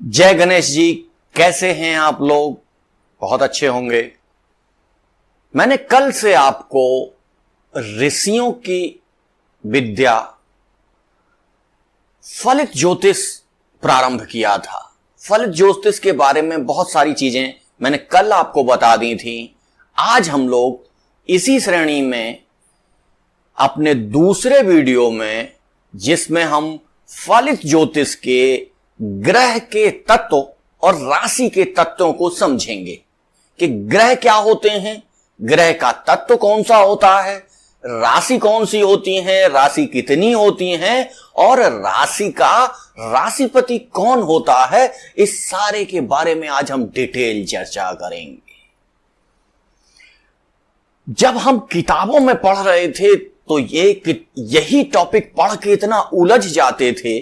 जय गणेश जी। कैसे हैं आप लोग? बहुत अच्छे होंगे। मैंने कल से आपको ऋषियों की विद्या फलित ज्योतिष प्रारंभ किया था। फलित ज्योतिष के बारे में बहुत सारी चीजें मैंने कल आपको बता दी थी। आज हम लोग इसी श्रेणी में अपने दूसरे वीडियो में, जिसमें हम फलित ज्योतिष के ग्रह के तत्व और राशि के तत्वों को समझेंगे कि ग्रह क्या होते हैं, ग्रह का तत्व कौन सा होता है, राशि कौन सी होती है, राशि कितनी होती है और राशि का राशिपति कौन होता है। इस सारे के बारे में आज हम डिटेल चर्चा करेंगे। जब हम किताबों में पढ़ रहे थे तो यही टॉपिक पढ़ के इतना उलझ जाते थे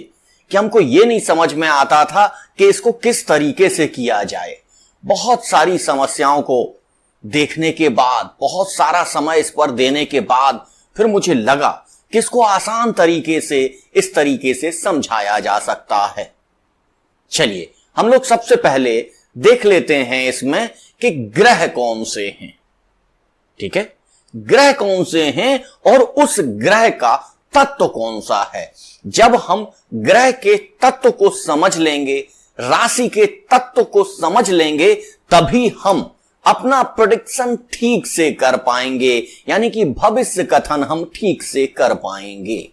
कि हमको ये नहीं समझ में आता था कि इसको किस तरीके से किया जाए। बहुत सारी समस्याओं को देखने के बाद, बहुत सारा समय इस पर देने के बाद फिर मुझे लगा कि इसको आसान तरीके से इस तरीके से समझाया जा सकता है। चलिए हम लोग सबसे पहले देख लेते हैं इसमें कि ग्रह कौन से हैं। ठीक है, ग्रह कौन से हैं और उस ग्रह का तत्व कौन सा है। जब हम ग्रह के तत्व को समझ लेंगे, राशि के तत्व को समझ लेंगे, तभी हम अपना प्रेडिक्शन ठीक से कर पाएंगे, यानी कि भविष्य कथन हम ठीक से कर पाएंगे।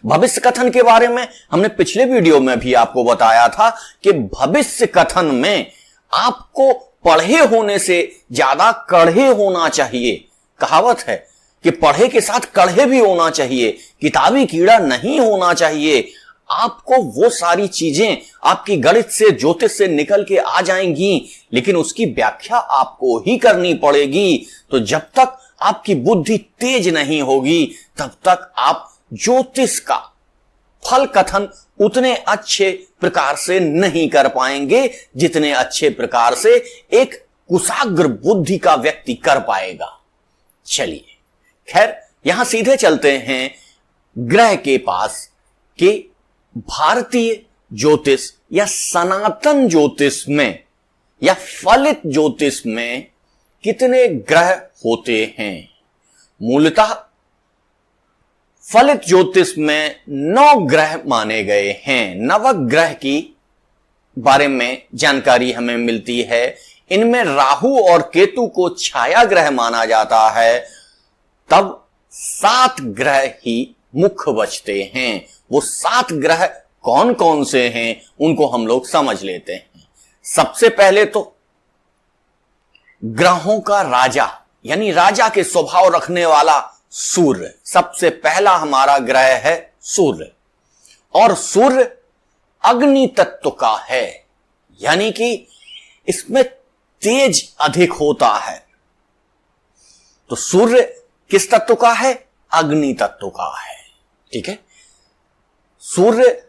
भविष्य कथन के बारे में हमने पिछले वीडियो में भी आपको बताया था कि भविष्य कथन में आपको पढ़े होने से ज्यादा कढ़े होना चाहिए। कहावत है कि पढ़े के साथ कढ़े भी होना चाहिए, किताबी कीड़ा नहीं होना चाहिए। आपको वो सारी चीजें आपकी गणित से, ज्योतिष से निकल के आ जाएंगी, लेकिन उसकी व्याख्या आपको ही करनी पड़ेगी। तो जब तक आपकी बुद्धि तेज नहीं होगी तब तक आप ज्योतिष का फल कथन उतने अच्छे प्रकार से नहीं कर पाएंगे जितने अच्छे प्रकार से एक कुशाग्र बुद्धि का व्यक्ति कर पाएगा। चलिए खैर, यहां सीधे चलते हैं ग्रह के पास कि भारतीय ज्योतिष या सनातन ज्योतिष में या फलित ज्योतिष में कितने ग्रह होते हैं। मूलतः फलित ज्योतिष में 9 ग्रह माने गए हैं। नवग्रह की बारे में जानकारी हमें मिलती है। इनमें राहु और केतु को छाया ग्रह माना जाता है। तब 7 ग्रह ही मुख्य बचते हैं। वो 7 ग्रह कौन कौन से हैं उनको हम लोग समझ लेते हैं। सबसे पहले तो ग्रहों का राजा, यानी राजा के स्वभाव रखने वाला सूर्य, सबसे पहला हमारा ग्रह है सूर्य। और सूर्य अग्नि तत्व का है, यानी कि इसमें तेज अधिक होता है। तो सूर्य किस तत्व का है? अग्नि तत्व का है। ठीक है, सूर्य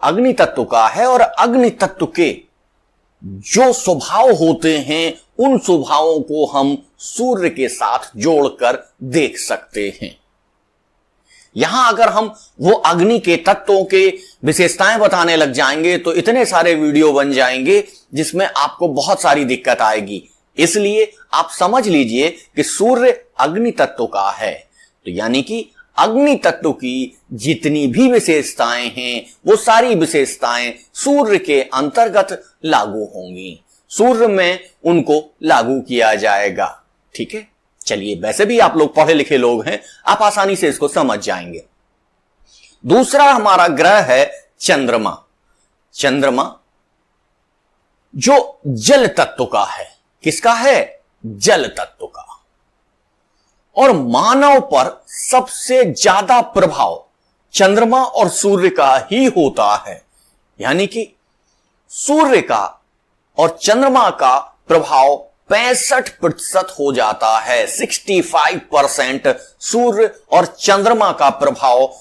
अग्नि तत्व का है और अग्नि तत्व के जो स्वभाव होते हैं उन स्वभावों को हम सूर्य के साथ जोड़कर देख सकते हैं। यहां अगर हम वो अग्नि के तत्वों के विशेषताएं बताने लग जाएंगे तो इतने सारे वीडियो बन जाएंगे जिसमें आपको बहुत सारी दिक्कत आएगी। इसलिए आप समझ लीजिए कि सूर्य अग्नि तत्व का है। तो यानी कि अग्नि तत्व की जितनी भी विशेषताएं हैं वो सारी विशेषताएं सूर्य के अंतर्गत लागू होंगी, सूर्य में उनको लागू किया जाएगा। ठीक है, चलिए, वैसे भी आप लोग पढ़े लिखे लोग हैं, आप आसानी से इसको समझ जाएंगे। दूसरा हमारा ग्रह है चंद्रमा। चंद्रमा जो जल तत्व का है। किसका है? जल तत्व का। और मानव पर सबसे ज्यादा प्रभाव चंद्रमा और सूर्य का ही होता है, यानी कि सूर्य का और चंद्रमा का प्रभाव 65% हो जाता है। 65% सूर्य और चंद्रमा का प्रभाव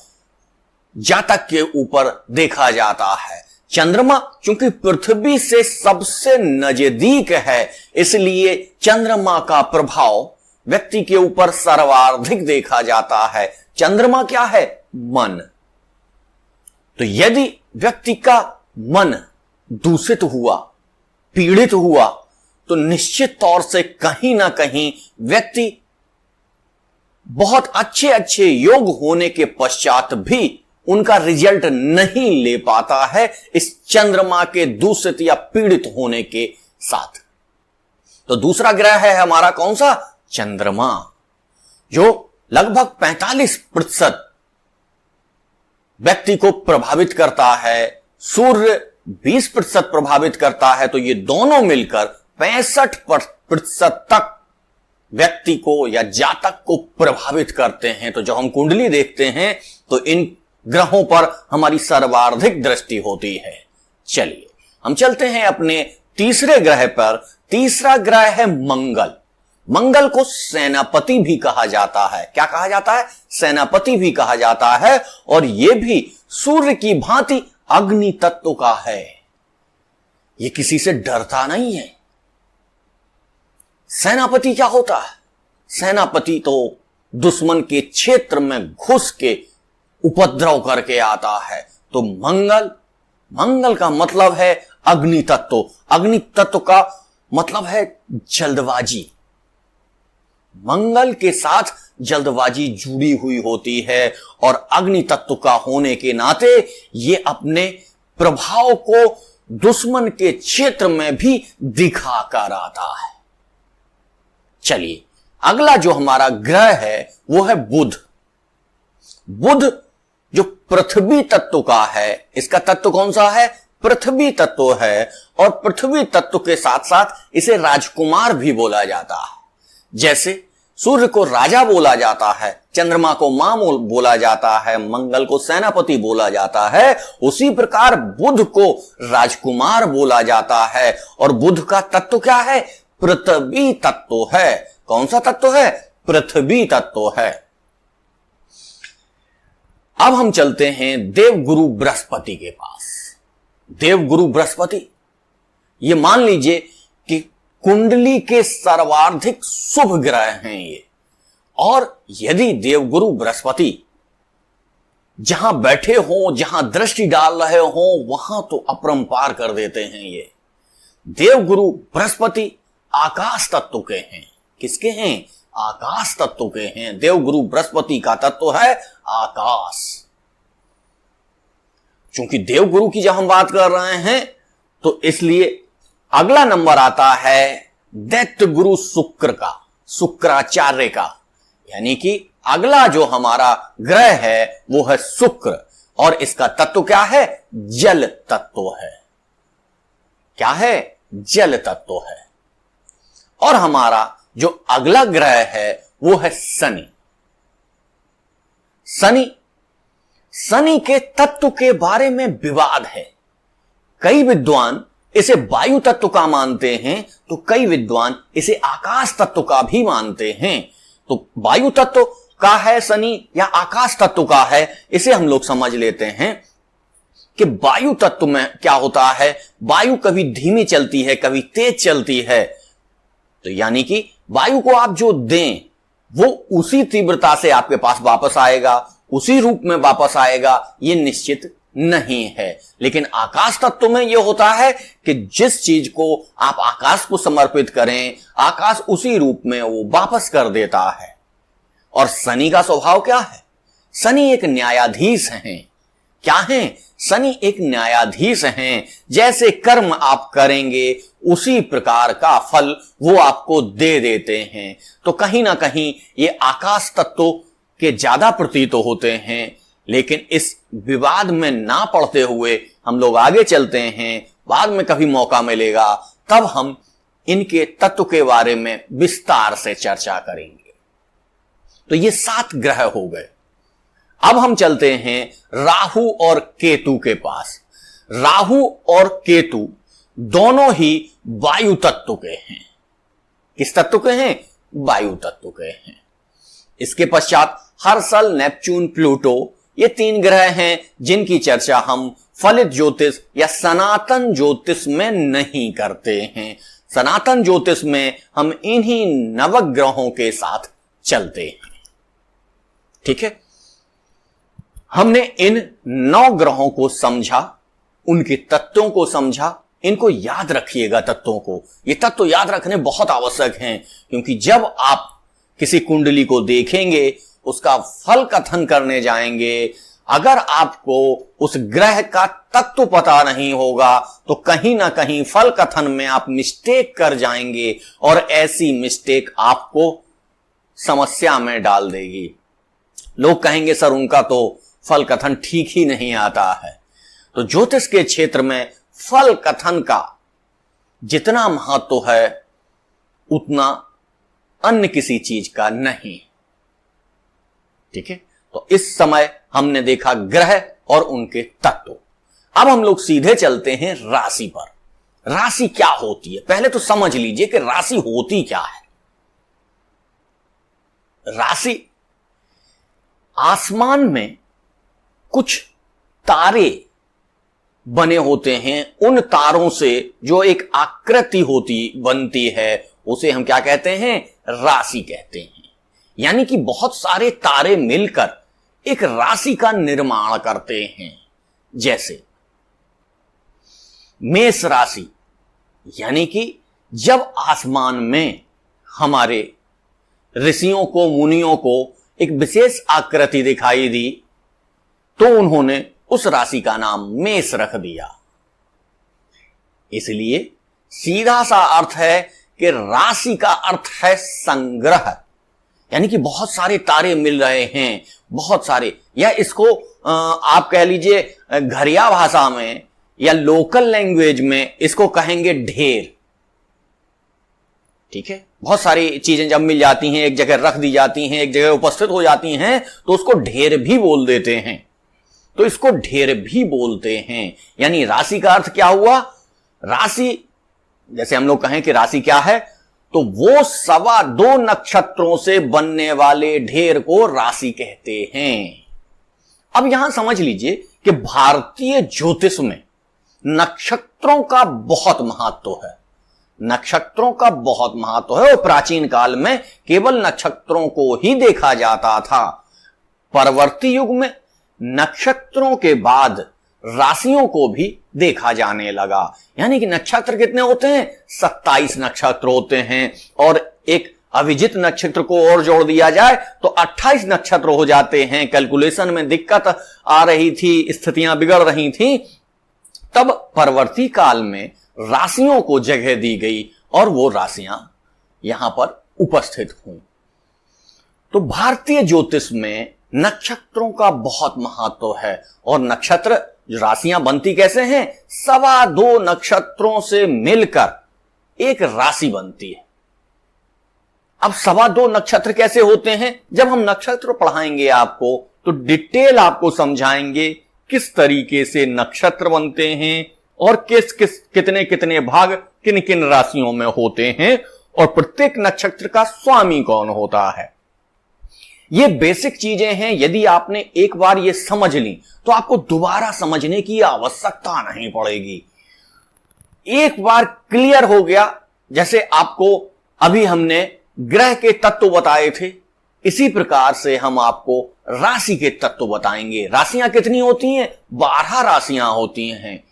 जातक के ऊपर देखा जाता है। चंद्रमा चूंकि पृथ्वी से सबसे नजदीक है, इसलिए चंद्रमा का प्रभाव व्यक्ति के ऊपर सर्वाधिक देखा जाता है। चंद्रमा क्या है? मन। तो यदि व्यक्ति का मन दूषित हुआ, पीड़ित हुआ, तो निश्चित तौर से कहीं ना कहीं व्यक्ति बहुत अच्छे अच्छे योग होने के पश्चात भी उनका रिजल्ट नहीं ले पाता है इस चंद्रमा के दूषित या पीड़ित होने के साथ। तो दूसरा ग्रह है हमारा कौन सा? चंद्रमा, जो लगभग 45% व्यक्ति को प्रभावित करता है, सूर्य 20% प्रभावित करता है। तो ये दोनों मिलकर 65% तक व्यक्ति को या जातक को प्रभावित करते हैं। तो जब हम कुंडली देखते हैं तो इन ग्रहों पर हमारी सर्वाधिक दृष्टि होती है। चलिए हम चलते हैं अपने तीसरे ग्रह पर। तीसरा ग्रह है मंगल। मंगल को सेनापति भी कहा जाता है। क्या कहा जाता है? सेनापति भी कहा जाता है। और यह भी सूर्य की भांति अग्नि तत्व का है। यह किसी से डरता नहीं है। सेनापति क्या होता है? सेनापति तो दुश्मन के क्षेत्र में घुस के उपद्रव करके आता है। तो मंगल का मतलब है अग्नि तत्व। अग्नि तत्व का मतलब है जल्दबाजी। मंगल के साथ जल्दबाजी जुड़ी हुई होती है और अग्नि तत्व का होने के नाते ये अपने प्रभाव को दुश्मन के क्षेत्र में भी दिखा कर आता है। चलिए अगला जो हमारा ग्रह है वो है बुध। बुध जो पृथ्वी तत्व का है, इसका तत्व कौन सा है? पृथ्वी तत्व है। और पृथ्वी तत्व के साथ साथ इसे राजकुमार भी बोला जाता है। जैसे सूर्य को राजा बोला जाता है, चंद्रमा को मां बोला जाता है, मंगल को सेनापति बोला जाता है, उसी प्रकार बुध को राजकुमार बोला जाता है। और बुध का तत्व क्या है? पृथ्वी तत्व है। कौन सा तत्व है? पृथ्वी तत्व है। अब हम चलते हैं देवगुरु बृहस्पति के पास। देवगुरु बृहस्पति, ये मान लीजिए कि कुंडली के सर्वाधिक शुभ ग्रह हैं ये। और यदि देवगुरु बृहस्पति जहां बैठे हों, जहां दृष्टि डाल रहे हों, वहां तो अपरंपार कर देते हैं ये। देवगुरु बृहस्पति आकाश तत्व के हैं। किसके हैं? आकाश तत्व के हैं। देवगुरु बृहस्पति का तत्व है आकाश। क्योंकि देवगुरु की जब हम बात कर रहे हैं तो इसलिए अगला नंबर आता है दैत्य गुरु शुक्र का, शुक्राचार्य का। यानी कि अगला जो हमारा ग्रह है वो है शुक्र। और इसका तत्व क्या है? जल तत्व है। क्या है? जल तत्व है। और हमारा जो अगला ग्रह है वो है शनि। शनि के तत्व के बारे में विवाद है। कई विद्वान इसे वायु तत्व का मानते हैं तो कई विद्वान इसे आकाश तत्व का भी मानते हैं। तो वायु तत्व का है शनि या आकाश तत्व का है, इसे हम लोग समझ लेते हैं कि वायु तत्व में क्या होता है? वायु कभी धीमी चलती है, कभी तेज चलती है। तो यानी कि वायु को आप जो दें वो उसी तीव्रता से आपके पास वापस आएगा, उसी रूप में वापस आएगा, ये निश्चित नहीं है। लेकिन आकाश तत्व में यह होता है कि जिस चीज को आप आकाश को समर्पित करें, आकाश उसी रूप में वो वापस कर देता है। और शनि का स्वभाव क्या है? शनि एक न्यायाधीश हैं। क्या हैं? शनि एक न्यायाधीश हैं। जैसे कर्म आप करेंगे उसी प्रकार का फल वो आपको दे देते हैं। तो कहीं ना कहीं ये आकाश तत्व के ज्यादा प्रतीत होते हैं। लेकिन इस विवाद में ना पड़ते हुए हम लोग आगे चलते हैं। बाद में कभी मौका मिलेगा तब हम इनके तत्व के बारे में विस्तार से चर्चा करेंगे। तो ये 7 ग्रह हो गए। अब हम चलते हैं राहु और केतु के पास। राहु और केतु दोनों ही वायु तत्व के हैं। किस तत्व के हैं? वायु तत्व के हैं। इसके पश्चात हर्षल, नेपच्यून, प्लूटो, ये 3 ग्रह हैं जिनकी चर्चा हम फलित ज्योतिष या सनातन ज्योतिष में नहीं करते हैं। सनातन ज्योतिष में हम इन्हीं नवग्रहों के साथ चलते हैं। ठीक है, हमने इन 9 ग्रहों को समझा, उनके तत्वों को समझा। इनको याद रखिएगा, तत्वों को, ये तत्व याद रखने बहुत आवश्यक हैं, क्योंकि जब आप किसी कुंडली को देखेंगे, उसका फल कथन करने जाएंगे, अगर आपको उस ग्रह का तत्व पता नहीं होगा तो कहीं ना कहीं फल कथन में आप मिस्टेक कर जाएंगे, और ऐसी मिस्टेक आपको समस्या में डाल देगी। लोग कहेंगे सर उनका तो फल कथन ठीक ही नहीं आता है। तो ज्योतिष के क्षेत्र में फल कथन का जितना महत्व है उतना अन्य किसी चीज का नहीं। ठीक है, तो इस समय हमने देखा ग्रह और उनके तत्व। अब हम लोग सीधे चलते हैं राशि पर। राशि क्या होती है, पहले तो समझ लीजिए कि राशि होती क्या है। राशि आसमान में कुछ तारे बने होते हैं, उन तारों से जो एक आकृति बनती है उसे हम क्या कहते हैं, राशि कहते हैं। यानी कि बहुत सारे तारे मिलकर एक राशि का निर्माण करते हैं। जैसे मेष राशि, यानी कि जब आसमान में हमारे ऋषियों को, मुनियों को एक विशेष आकृति दिखाई दी तो उन्होंने उस राशि का नाम मेष रख दिया। इसलिए सीधा सा अर्थ है कि राशि का अर्थ है संग्रह, यानी कि बहुत सारे तारे मिल रहे हैं, बहुत सारे, या इसको आप कह लीजिए घरिया भाषा में या लोकल लैंग्वेज में इसको कहेंगे ढेर। ठीक है, बहुत सारी चीजें जब मिल जाती हैं, एक जगह रख दी जाती हैं, एक जगह उपस्थित हो जाती हैं, तो उसको ढेर भी बोल देते हैं। तो इसको ढेर भी बोलते हैं। यानी राशि का अर्थ क्या हुआ, राशि जैसे हम लोग कहें कि राशि क्या है, तो वो 2.25 नक्षत्रों से बनने वाले ढेर को राशि कहते हैं। अब यहां समझ लीजिए कि भारतीय ज्योतिष में नक्षत्रों का बहुत महत्व है। नक्षत्रों का बहुत महत्व है, और प्राचीन काल में केवल नक्षत्रों को ही देखा जाता था। परवर्ती युग में नक्षत्रों के बाद राशियों को भी देखा जाने लगा। यानी कि नक्षत्र कितने होते हैं, 27 नक्षत्र होते हैं, और एक अभिजित नक्षत्र को और जोड़ दिया जाए तो 28 नक्षत्र हो जाते हैं। कैलकुलेशन में दिक्कत आ रही थी, स्थितियां बिगड़ रही थी, तब परवर्ती काल में राशियों को जगह दी गई और वो राशियां यहां पर उपस्थित हुई। तो भारतीय ज्योतिष में नक्षत्रों का बहुत महत्व है, और नक्षत्र जो राशियां बनती कैसे हैं, 2.25 नक्षत्रों से मिलकर एक राशि बनती है। अब 2.25 नक्षत्र कैसे होते हैं, जब हम नक्षत्र पढ़ाएंगे आपको तो डिटेल आपको समझाएंगे किस तरीके से नक्षत्र बनते हैं और कितने कितने भाग किन किन राशियों में होते हैं, और प्रत्येक नक्षत्र का स्वामी कौन होता है। ये बेसिक चीजें हैं, यदि आपने एक बार ये समझ ली तो आपको दोबारा समझने की आवश्यकता नहीं पड़ेगी। एक बार क्लियर हो गया, जैसे आपको अभी हमने ग्रह के तत्व बताए थे, इसी प्रकार से हम आपको राशि के तत्व बताएंगे। राशियां कितनी होती हैं, 12 राशियां होती हैं,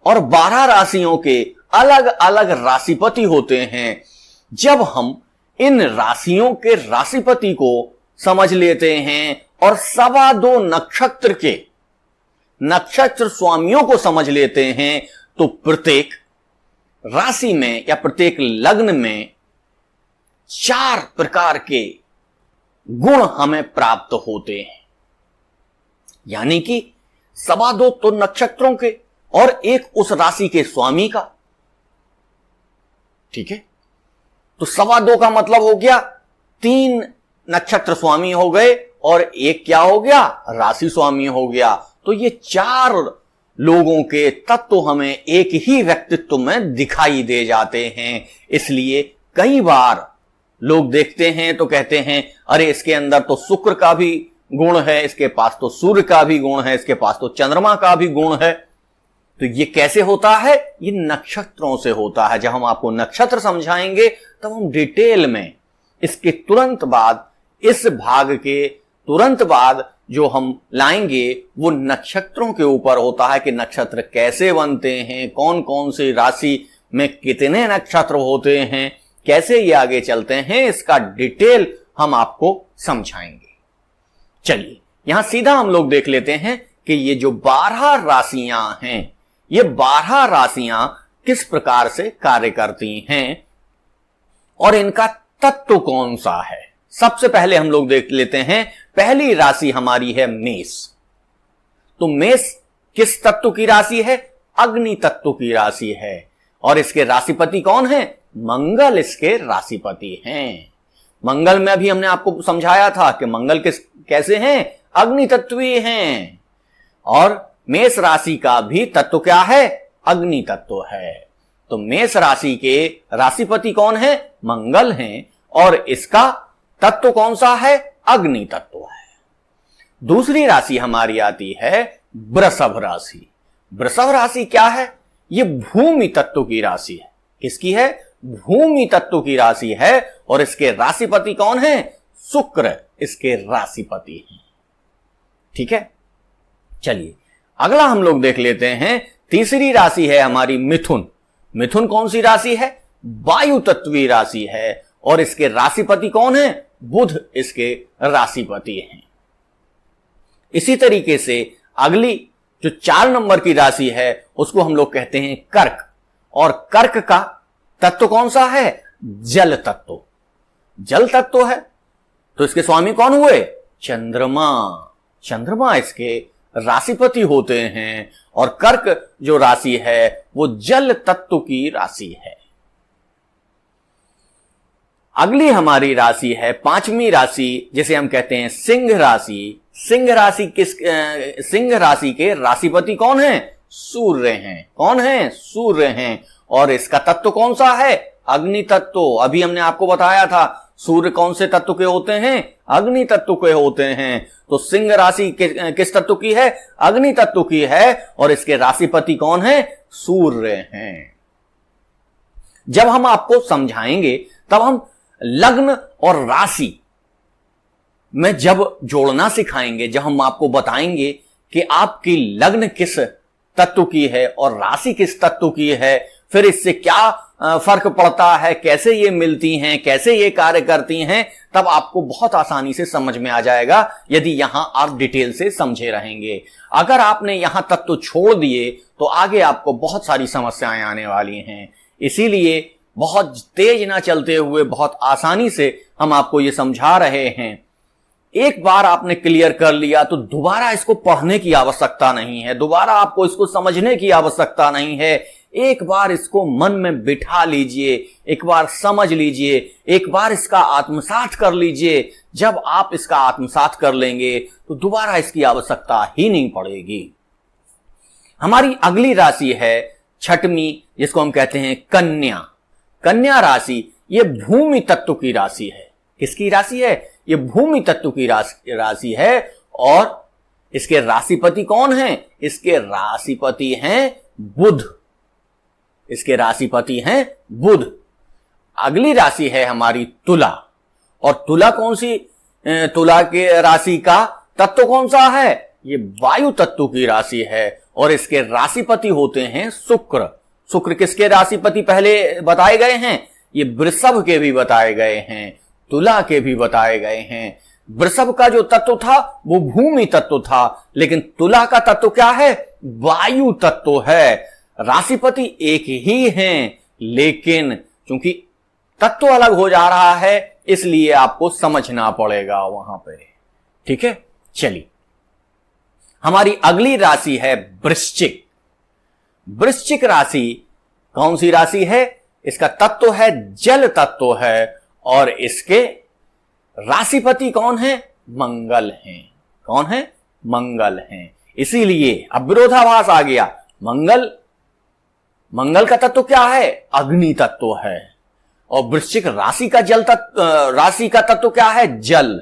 और 12 राशियों के अलग अलग राशिपति होते हैं। जब हम इन राशियों के राशिपति को समझ लेते हैं और 2.25 नक्षत्र के नक्षत्र स्वामियों को समझ लेते हैं, तो प्रत्येक राशि में या प्रत्येक लग्न में 4 प्रकार के गुण हमें प्राप्त होते हैं। यानी कि 2.25 तो नक्षत्रों के और एक उस राशि के स्वामी का। ठीक है, तो 2.25 का मतलब हो गया 3 नक्षत्र स्वामी हो गए और एक क्या हो गया, राशि स्वामी हो गया। तो ये 4 लोगों के तत्व हमें एक ही व्यक्तित्व में दिखाई दे जाते हैं। इसलिए कई बार लोग देखते हैं तो कहते हैं अरे इसके अंदर तो शुक्र का भी गुण है, इसके पास तो सूर्य का भी गुण है, इसके पास तो चंद्रमा का भी गुण है। तो ये कैसे होता है, ये नक्षत्रों से होता है। जब हम आपको नक्षत्र समझाएंगे तब हम डिटेल में इसके तुरंत बाद, इस भाग के तुरंत बाद जो हम लाएंगे वो नक्षत्रों के ऊपर होता है कि नक्षत्र कैसे बनते हैं, कौन कौन सी राशि में कितने नक्षत्र होते हैं, कैसे ये आगे चलते हैं, इसका डिटेल हम आपको समझाएंगे। चलिए यहां सीधा हम लोग देख लेते हैं कि ये जो 12 राशियां हैं, ये 12 राशियां किस प्रकार से कार्य करती हैं और इनका तत्व कौन सा है। सबसे पहले हम लोग देख लेते हैं, पहली राशि हमारी है मेष। तो मेष किस तत्व की राशि है? अग्नि तत्व की राशि है। और इसके राशिपति कौन है? मंगल इसके राशिपति हैं। मंगल में अभी हमने आपको समझाया था कि मंगल कैसे हैं? अग्नि तत्वीय हैं। और मेष राशि का भी तत्व क्या है? अग्नि तत्व है। तो मेष राशि के राशिपति कौन है? मंगल हैं। और इसका तत्व कौन सा है? अग्नि तत्व है। दूसरी राशि हमारी आती है वृषभ राशि। वृषभ राशि क्या है? ये भूमि तत्व की राशि है। किसकी है? भूमि तत्व की राशि है। और इसके राशिपति कौन है? शुक्र इसके राशिपति हैं। ठीक है, चलिए अगला हम लोग देख लेते हैं। तीसरी राशि है हमारी मिथुन। मिथुन कौन सी राशि है? वायु तत्वीय राशि है। और इसके राशिपति कौन है? बुध इसके राशिपति हैं। इसी तरीके से अगली जो 4 नंबर की राशि है उसको हम लोग कहते हैं कर्क। और कर्क का तत्व कौन सा है? जल तत्व। जल तत्व है तो इसके स्वामी कौन हुए? चंद्रमा। चंद्रमा इसके राशिपति होते हैं। और कर्क जो राशि है वो जल तत्व की राशि है। अगली हमारी राशि है 5वीं राशि, जिसे हम कहते हैं सिंह राशि। सिंह राशि के राशिपति कौन है? सूर्य हैं। कौन है? सूर्य हैं। और इसका तत्व कौन सा है? अग्नि तत्व। अभी हमने आपको बताया था सूर्य कौन से तत्व के होते हैं? अग्नि तत्व के होते हैं। तो सिंह राशि किस तत्व की है? अग्नि तत्व की है। और इसके राशिपति कौन है? सूर्य हैं। जब हम आपको समझाएंगे तब हम लग्न और राशि में जब जोड़ना सिखाएंगे, जब हम आपको बताएंगे कि आपकी लग्न किस तत्व की है और राशि किस तत्व की है, फिर इससे क्या फर्क पड़ता है, कैसे ये मिलती हैं, कैसे ये कार्य करती हैं, तब आपको बहुत आसानी से समझ में आ जाएगा यदि यहां आप डिटेल से समझे रहेंगे। अगर आपने यहां तत्व छोड़ दिए तो आगे आपको बहुत सारी समस्याएं आने वाली हैं। इसीलिए बहुत तेज ना चलते हुए बहुत आसानी से हम आपको ये समझा रहे हैं। एक बार आपने क्लियर कर लिया तो दोबारा इसको पढ़ने की आवश्यकता नहीं है, दोबारा आपको इसको समझने की आवश्यकता नहीं है। एक बार इसको मन में बिठा लीजिए, एक बार समझ लीजिए, एक बार इसका आत्मसात कर लीजिए। जब आप इसका आत्मसात कर लेंगे तो दोबारा इसकी आवश्यकता ही नहीं पड़ेगी। हमारी अगली राशि है 6वीं, जिसको हम कहते हैं कन्या। कन्या राशि ये भूमि तत्व की राशि है। किसकी राशि है? ये भूमि तत्व की राशि है। और इसके राशिपति कौन हैं? इसके राशिपति हैं बुध। इसके राशिपति हैं बुध। अगली राशि है हमारी तुला। और तुला कौन सी? तुला के राशि का तत्व कौन सा है? ये वायु तत्व की राशि है। और इसके राशिपति होते हैं शुक्र। शुक्र किसके राशिपति पहले बताए गए हैं? ये वृषभ के भी बताए गए हैं, तुला के भी बताए गए हैं। वृषभ का जो तत्व था वो भूमि तत्व था, लेकिन तुला का तत्व क्या है? वायु तत्व है। राशिपति एक ही हैं, लेकिन क्योंकि तत्व अलग हो जा रहा है इसलिए आपको समझना पड़ेगा वहां पे। ठीक है, चलिए हमारी अगली राशि है वृश्चिक। वृश्चिक राशि कौन सी राशि है? इसका तत्व है जल तत्व है। और इसके राशिपति कौन है? मंगल हैं। कौन है? मंगल हैं। इसीलिए अब विरोधाभास आ गया। मंगल का तत्व क्या है? अग्नि तत्व है। और वृश्चिक राशि का राशि का तत्व क्या है? जल।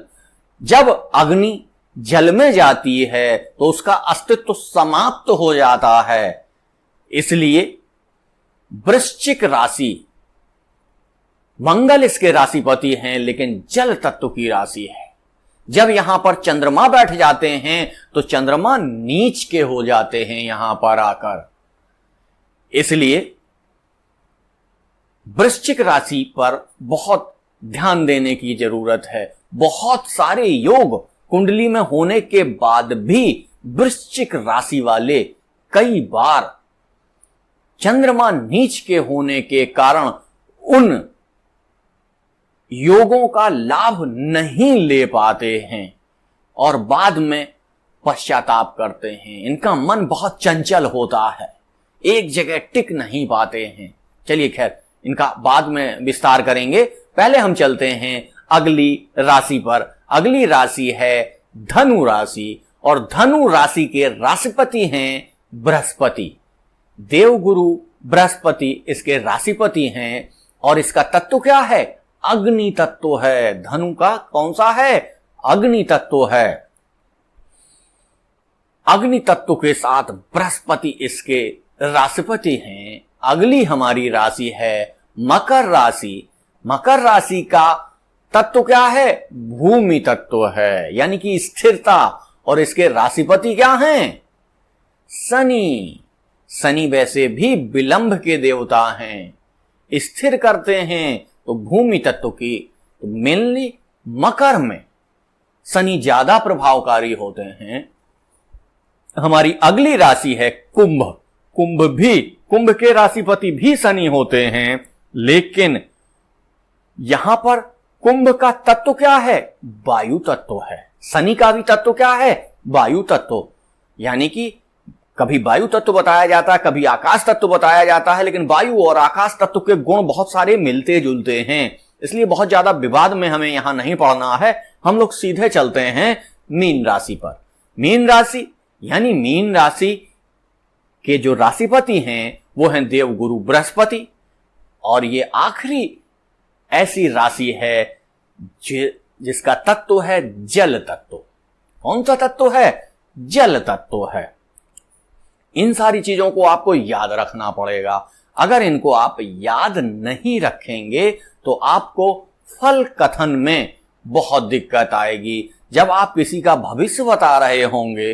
जब अग्नि जल में जाती है तो उसका अस्तित्व समाप्त हो जाता है। इसलिए वृश्चिक राशि, मंगल इसके राशिपति हैं लेकिन जल तत्व की राशि है। जब यहां पर चंद्रमा बैठ जाते हैं तो चंद्रमा नीच के हो जाते हैं यहां पर आकर। इसलिए वृश्चिक राशि पर बहुत ध्यान देने की जरूरत है। बहुत सारे योग कुंडली में होने के बाद भी वृश्चिक राशि वाले कई बार चंद्रमा नीच के होने के कारण उन योगों का लाभ नहीं ले पाते हैं और बाद में पश्चाताप करते हैं। इनका मन बहुत चंचल होता है, एक जगह टिक नहीं पाते हैं। चलिए खैर, इनका बाद में विस्तार करेंगे। पहले हम चलते हैं अगली राशि पर। अगली राशि है धनु राशि और धनु राशि के राशिपति हैं बृहस्पति। देवगुरु बृहस्पति इसके राशिपति हैं और इसका तत्व क्या है? अग्नि तत्व है। धनु का कौन सा है? अग्नि तत्व है। अग्नि तत्व के साथ बृहस्पति इसके राशिपति हैं। अगली हमारी राशि है मकर राशि। मकर राशि का तत्व क्या है? भूमि तत्व है, यानी कि स्थिरता। और इसके राशिपति क्या हैं? शनि। शनि वैसे भी विलंब के देवता हैं, स्थिर करते हैं। तो भूमि तत्व की तो मेनली मकर में शनि ज्यादा प्रभावकारी होते हैं। हमारी अगली राशि है कुंभ। कुंभ के राशिपति भी शनि होते हैं, लेकिन यहां पर कुंभ का तत्व क्या है? वायु तत्व है। शनि का भी तत्व क्या है? वायु तत्व। यानी कि कभी वायु तत्व बताया जाता है, कभी आकाश तत्व बताया जाता है, लेकिन वायु और आकाश तत्व के गुण बहुत सारे मिलते जुलते हैं। इसलिए बहुत ज्यादा विवाद में हमें यहां नहीं पड़ना है। हम लोग सीधे चलते हैं मीन राशि पर। मीन राशि यानी मीन राशि के जो राशिपति हैं वो हैं देवगुरु बृहस्पति। और ये आखिरी ऐसी राशि है जिसका तत्व है जल तत्व। कौन सा तत्व है? जल तत्व है। इन सारी चीजों को आपको याद रखना पड़ेगा। अगर इनको आप याद नहीं रखेंगे तो आपको फल कथन में बहुत दिक्कत आएगी। जब आप किसी का भविष्य बता रहे होंगे,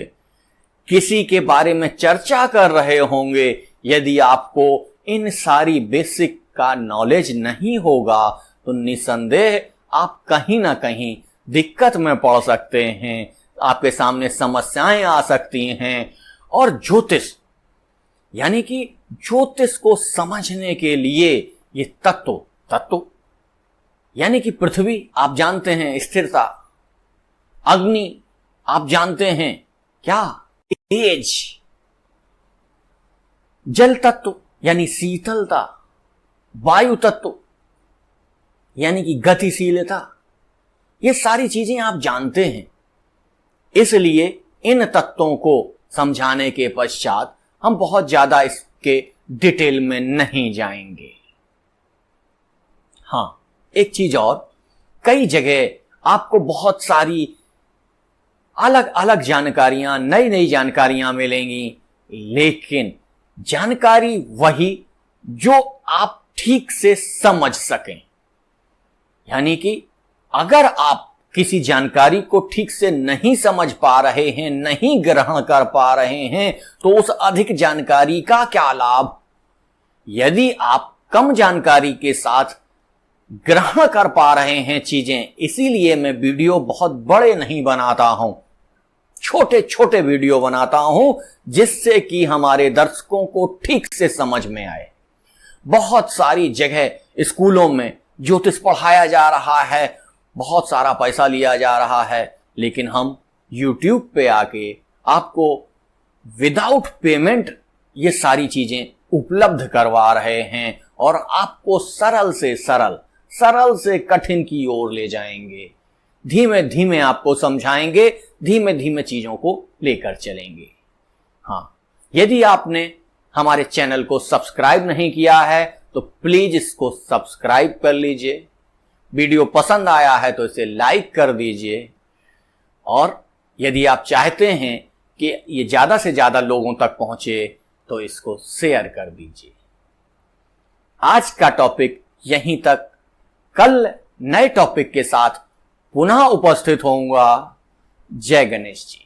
किसी के बारे में चर्चा कर रहे होंगे, यदि आपको इन सारी बेसिक का नॉलेज नहीं होगा तो निसंदेह आप कहीं ना कहीं दिक्कत में पड़ सकते हैं। आपके सामने समस्याएं आ सकती हैं। और ज्योतिष यानी कि ज्योतिष को समझने के लिए ये तत्व यानी कि पृथ्वी आप जानते हैं स्थिरता, अग्नि आप जानते हैं क्या? तेज। जल तत्व यानी शीतलता, वायु तत्व यानी कि गतिशीलता, ये सारी चीजें आप जानते हैं। इसलिए इन तत्वों को समझाने के पश्चात हम बहुत ज्यादा इसके डिटेल में नहीं जाएंगे। हां, एक चीज और, कई जगह आपको बहुत सारी अलग अलग जानकारियां, नई नई जानकारियां मिलेंगी, लेकिन जानकारी वही जो आप ठीक से समझ सकें। यानी कि अगर आप किसी जानकारी को ठीक से नहीं समझ पा रहे हैं, नहीं ग्रहण कर पा रहे हैं, तो उस अधिक जानकारी का क्या लाभ? यदि आप कम जानकारी के साथ ग्रहण कर पा रहे हैं चीजें, इसीलिए मैं वीडियो बहुत बड़े नहीं बनाता हूं, छोटे छोटे वीडियो बनाता हूं, जिससे कि हमारे दर्शकों को ठीक से समझ में आए। बहुत सारी जगह स्कूलों में ज्योतिष पढ़ाया जा रहा है, बहुत सारा पैसा लिया जा रहा है, लेकिन हम YouTube पे आके आपको विदाउट पेमेंट ये सारी चीजें उपलब्ध करवा रहे हैं और आपको सरल से कठिन की ओर ले जाएंगे। धीमे धीमे आपको समझाएंगे, धीमे धीमे चीजों को लेकर चलेंगे। हाँ, यदि आपने हमारे चैनल को सब्सक्राइब नहीं किया है तो प्लीज इसको सब्सक्राइब कर लीजिए। वीडियो पसंद आया है तो इसे लाइक कर दीजिए। और यदि आप चाहते हैं कि ये ज्यादा से ज्यादा लोगों तक पहुंचे तो इसको शेयर कर दीजिए। आज का टॉपिक यहीं तक। कल नए टॉपिक के साथ पुनः उपस्थित होऊंगा। जय गणेश जी।